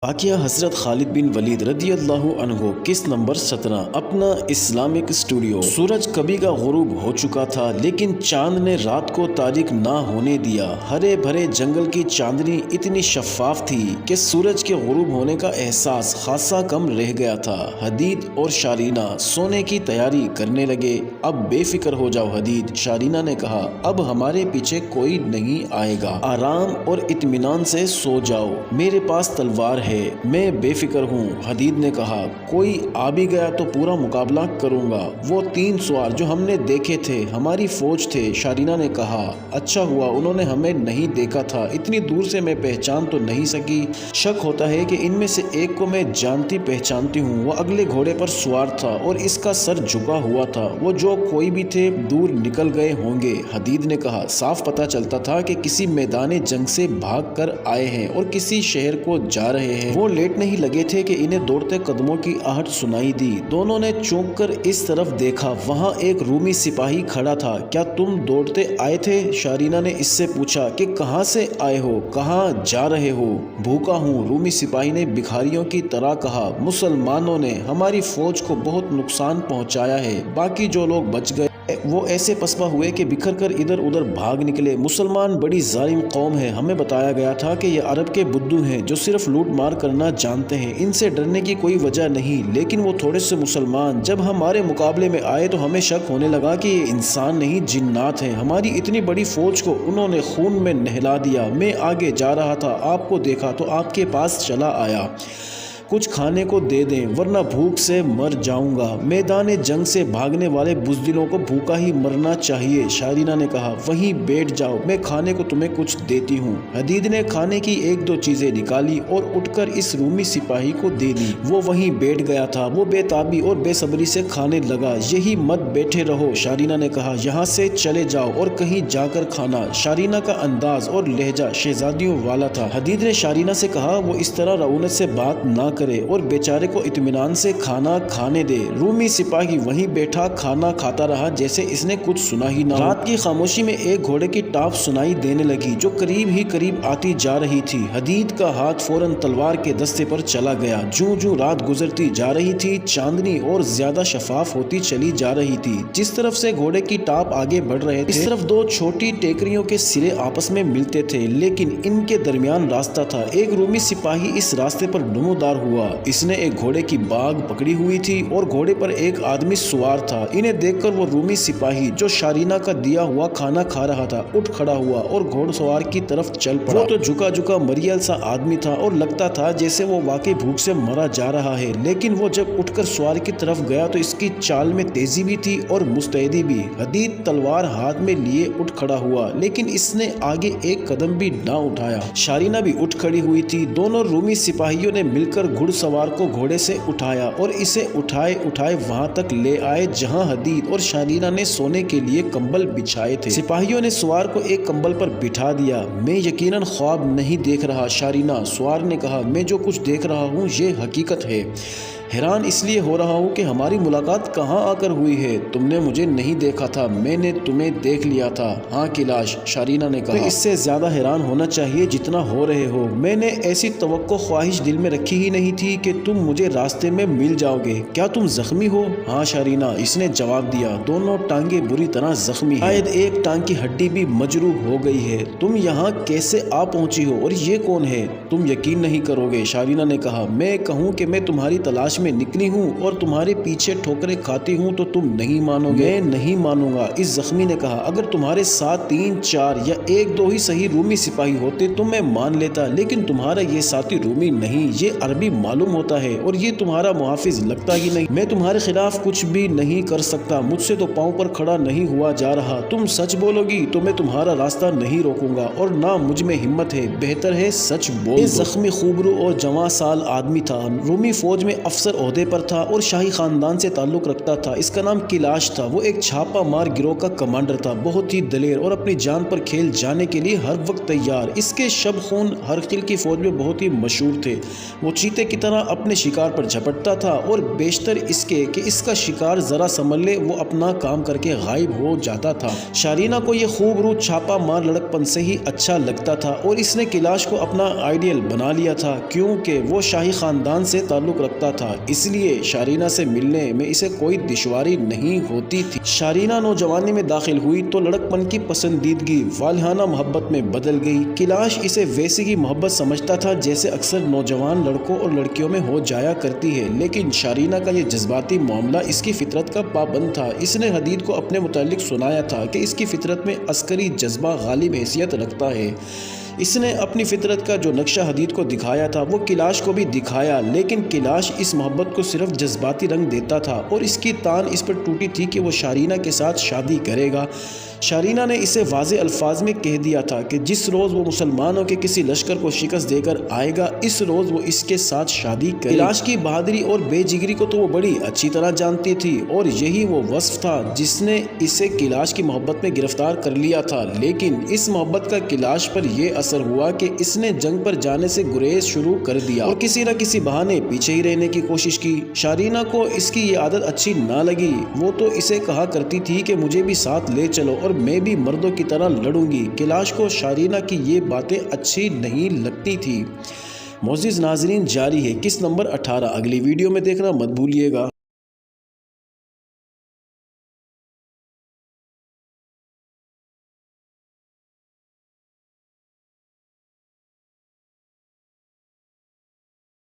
واقعہ حضرت خالد بن ولید رضی اللہ عنہ کس نمبر 17 اپنا اسلامک اسٹوڈیو۔ سورج کبھی کا غروب ہو چکا تھا لیکن چاند نے رات کو تاریک نہ ہونے دیا۔ ہرے بھرے جنگل کی چاندنی اتنی شفاف تھی کہ سورج کے غروب ہونے کا احساس خاصا کم رہ گیا تھا۔ حدید اور شارینہ سونے کی تیاری کرنے لگے۔ اب بے فکر ہو جاؤ حدید، شارینہ نے کہا، اب ہمارے پیچھے کوئی نہیں آئے گا، آرام اور اطمینان سے سو جاؤ، میرے پاس تلوار ہے، میں بے فکر ہوں۔ حدید نے کہا، کوئی آ بھی گیا تو پورا مقابلہ کروں گا۔ وہ 3 سوار جو ہم نے دیکھے تھے ہماری فوج تھے، شارینہ نے کہا، اچھا ہوا انہوں نے ہمیں نہیں دیکھا تھا، اتنی دور سے میں پہچان تو نہیں سکی، شک ہوتا ہے کہ ان میں سے ایک کو میں جانتی پہچانتی ہوں، وہ اگلے گھوڑے پر سوار تھا اور اس کا سر جھکا ہوا تھا، وہ جو کوئی بھی تھے دور نکل گئے ہوں گے۔ حدید نے کہا، صاف پتہ چلتا تھا کہ کسی میدان جنگ سے بھاگ کر آئے ہیں اور کسی شہر کو جا رہے ہیں۔ وہ لیٹنے ہی لگے تھے کہ انہیں دوڑتے قدموں کی آہٹ سنائی دی۔ دونوں نے چونک کر اس طرف دیکھا، وہاں ایک رومی سپاہی کھڑا تھا۔ کیا تم دوڑتے آئے تھے؟ شارینہ نے اس سے پوچھا کہ کہاں سے آئے ہو، کہاں جا رہے ہو؟ بھوکا ہوں، رومی سپاہی نے بھکاریوں کی طرح کہا، مسلمانوں نے ہماری فوج کو بہت نقصان پہنچایا ہے، باقی جو لوگ بچ گئے وہ ایسے پسپا ہوئے کہ بکھر کر ادھر ادھر بھاگ نکلے۔ مسلمان بڑی ظالم قوم ہے، ہمیں بتایا گیا تھا کہ یہ عرب کے بدو ہیں جو صرف لوٹ مار کرنا جانتے ہیں، ان سے ڈرنے کی کوئی وجہ نہیں، لیکن وہ تھوڑے سے مسلمان جب ہمارے مقابلے میں آئے تو ہمیں شک ہونے لگا کہ یہ انسان نہیں جنات ہیں۔ ہماری اتنی بڑی فوج کو انہوں نے خون میں نہلا دیا۔ میں آگے جا رہا تھا، آپ کو دیکھا تو آپ کے پاس چلا آیا، کچھ کھانے کو دے دیں ورنہ بھوک سے مر جاؤں گا۔ میدان جنگ سے بھاگنے والے بزدلوں کو بھوکا ہی مرنا چاہیے، شارینہ نے کہا، وہیں بیٹھ جاؤ، میں کھانے کو تمہیں کچھ دیتی ہوں۔ حدید نے کھانے کی 1-2 چیزیں نکالی اور اٹھ کر اس رومی سپاہی کو دے دی۔ وہ وہیں بیٹھ گیا تھا، وہ بے تابی اور بے صبری سے کھانے لگا۔ یہی مت بیٹھے رہو، شارینہ نے کہا، یہاں سے چلے جاؤ اور کہیں جا کر کھانا۔ شارینہ کا انداز اور لہجہ شہزادیوں والا تھا۔ حدید نے شارینہ سے کہا، وہ اس طرح رعونت سے بات نہ کرے اور بیچارے کو اطمینان سے کھانا کھانے دے۔ رومی سپاہی وہیں بیٹھا کھانا کھاتا رہا جیسے اس نے کچھ سنا ہی نہ ہو۔ رات کی خاموشی میں ایک گھوڑے کی ٹاپ سنائی دینے لگی جو قریب ہی قریب آتی جا رہی تھی۔ حدید کا ہاتھ فوراً تلوار کے دستے پر چلا گیا۔ جوں جوں رات گزرتی جا رہی تھی چاندنی اور زیادہ شفاف ہوتی چلی جا رہی تھی۔ جس طرف سے گھوڑے کی ٹاپ آگے بڑھ رہے تھے اس طرف 2 چھوٹی ٹیکریوں کے سرے آپس میں ملتے تھے لیکن ان کے درمیان راستہ تھا۔ ایک رومی سپاہی اس راستے پر نمودار ہوا، اس نے ایک گھوڑے کی باگ پکڑی ہوئی تھی اور گھوڑے پر ایک آدمی سوار تھا۔ انہیں دیکھ کر وہ رومی سپاہی جو شارینہ کا دیا ہوا کھانا کھا رہا تھا اٹھ کھڑا ہوا اور گھوڑ سوار کی طرف چل پڑا۔ وہ تو جھکا جھکا مریل سا آدمی تھا اور لگتا تھا جیسے وہ واقعی بھوک سے مرا جا رہا ہے، لیکن وہ جب اٹھ کر سوار کی طرف گیا تو اس کی چال میں تیزی بھی تھی اور مستعدی بھی۔ حدید تلوار ہاتھ میں لیے اٹھ کھڑا ہوا لیکن اس نے آگے ایک قدم بھی نہ اٹھایا۔ شارینہ بھی اٹھ کھڑی ہوئی تھی۔ دونوں رومی سپاہیوں نے مل کر گھڑ سوار کو گھوڑے سے اٹھایا اور اسے اٹھائے وہاں تک لے آئے جہاں حدید اور شارینہ نے سونے کے لیے کمبل بچھائے تھے۔ سپاہیوں نے سوار کو ایک کمبل پر بٹھا دیا۔ میں یقیناً خواب نہیں دیکھ رہا شارینہ، سوار نے کہا، میں جو کچھ دیکھ رہا ہوں یہ حقیقت ہے۔ حیران اس لیے ہو رہا ہوں کہ ہماری ملاقات کہاں آ کر ہوئی ہے، تم نے مجھے نہیں دیکھا تھا، میں نے تمہیں دیکھ لیا تھا۔ ہاں کیلاش، شارینہ نے کہا، تو اس سے زیادہ حیران ہونا چاہیے جتنا ہو رہے ہو، میں نے ایسی توقع خواہش دل میں رکھی ہی نہیں تھی کہ تم مجھے راستے میں مل جاؤ گے۔ کیا تم زخمی ہو؟ ہاں شارینہ، اس نے جواب دیا، دونوں ٹانگیں بری طرح زخمی ہیں، شاید ایک ٹانگ کی ہڈی بھی مجروح ہو گئی ہے۔ تم یہاں کیسے آ پہنچی ہو اور یہ کون ہے؟ تم یقین نہیں کرو گے، شارینہ نے کہا، میں کہوں کہ میں تمہاری تلاش میں نکلی ہوں اور تمہارے پیچھے ٹھوکریں کھاتی ہوں تو تم نہیں مانو گے۔ میں نہیں مانوں گا، اس زخمی نے کہا، اگر تمہارے ساتھ 3-4 یا 1-2 ہی صحیح رومی سپاہی ہوتے تو میں مان لیتا، لیکن تمہارا یہ ساتھی رومی نہیں، یہ عربی معلوم ہوتا ہے اور یہ تمہارا محافظ لگتا ہی نہیں۔ میں تمہارے خلاف کچھ بھی نہیں کر سکتا، مجھ سے تو پاؤں پر کھڑا نہیں ہوا جا رہا۔ تم سچ بولو گی تو میں تمہارا راستہ نہیں روکوں گا اور نہ مجھ میں ہمت ہے، بہتر ہے سچ بول دو۔ یہ زخمی خوبرو اور جوان سال آدمی تھا، رومی فوج میں افسر بااثر عہدے پر تھا اور شاہی خاندان سے تعلق رکھتا تھا۔ اس کا نام کیلاش تھا۔ وہ ایک چھاپا مار گروہ کا کمانڈر تھا، بہت ہی دلیر اور اپنی جان پر کھیل جانے کے لیے ہر وقت تیار۔ اس کے شب خون ہرقل کی فوج میں بہت ہی مشہور تھے۔ وہ چیتے کی طرح اپنے شکار پر جھپٹتا تھا اور بیشتر اس کے کہ اس کا شکار ذرا سنبھل لے وہ اپنا کام کر کے غائب ہو جاتا تھا۔ شارینہ کو یہ خوب روح چھاپا مار لڑکپن سے ہی اچھا لگتا تھا اور اس نے کیلاش کو اپنا آئیڈیل بنا لیا تھا کیونکہ وہ شاہی خاندان سے تعلق رکھتا تھا، اس لیے شارینہ سے ملنے میں اسے کوئی دشواری نہیں ہوتی تھی۔ شارینہ نوجوانی میں داخل ہوئی تو لڑکپن کی پسندیدگی والہانہ محبت میں بدل گئی۔ کیلاش اسے ویسی ہی محبت سمجھتا تھا جیسے اکثر نوجوان لڑکوں اور لڑکیوں میں ہو جایا کرتی ہے، لیکن شارینہ کا یہ جذباتی معاملہ اس کی فطرت کا پابند تھا۔ اس نے حدید کو اپنے متعلق سنایا تھا کہ اس کی فطرت میں عسکری جذبہ غالب حیثیت رکھتا ہے۔ اس نے اپنی فطرت کا جو نقشہ حدید کو دکھایا تھا وہ کیلاش کو بھی دکھایا، لیکن کیلاش اس محبت کو صرف جذباتی رنگ دیتا تھا اور اس کی تان اس پر ٹوٹی تھی کہ وہ شارینہ کے ساتھ شادی کرے گا۔ شارینہ نے اسے واضح الفاظ میں کہہ دیا تھا کہ جس روز وہ مسلمانوں کے کسی لشکر کو شکست دے کر آئے گا اس روز وہ اس کے ساتھ شادی کرے گا۔ کیلاش کی بہادری اور بے جگری کو تو وہ بڑی اچھی طرح جانتی تھی اور یہی وہ وصف تھا جس نے اسے کیلاش کی محبت میں گرفتار کر لیا تھا، لیکن اس محبت کا کیلاش پر یہ اثر ہوا کہ اس نے جنگ پر جانے سے گریز شروع کر دیا اور کسی نہ کسی بہانے پیچھے ہی رہنے کی کوشش کی۔ شارینہ کو اس کی یہ عادت اچھی نہ لگی، وہ تو اسے کہا کرتی تھی کہ مجھے بھی ساتھ لے چلو اور میں بھی مردوں کی طرح لڑوں گی۔ کیلاش کو شارینہ کی یہ باتیں اچھی نہیں لگتی تھی۔ معزز ناظرین، جاری ہے قسط نمبر 18، اگلی ویڈیو میں دیکھنا مت بھولیے گا۔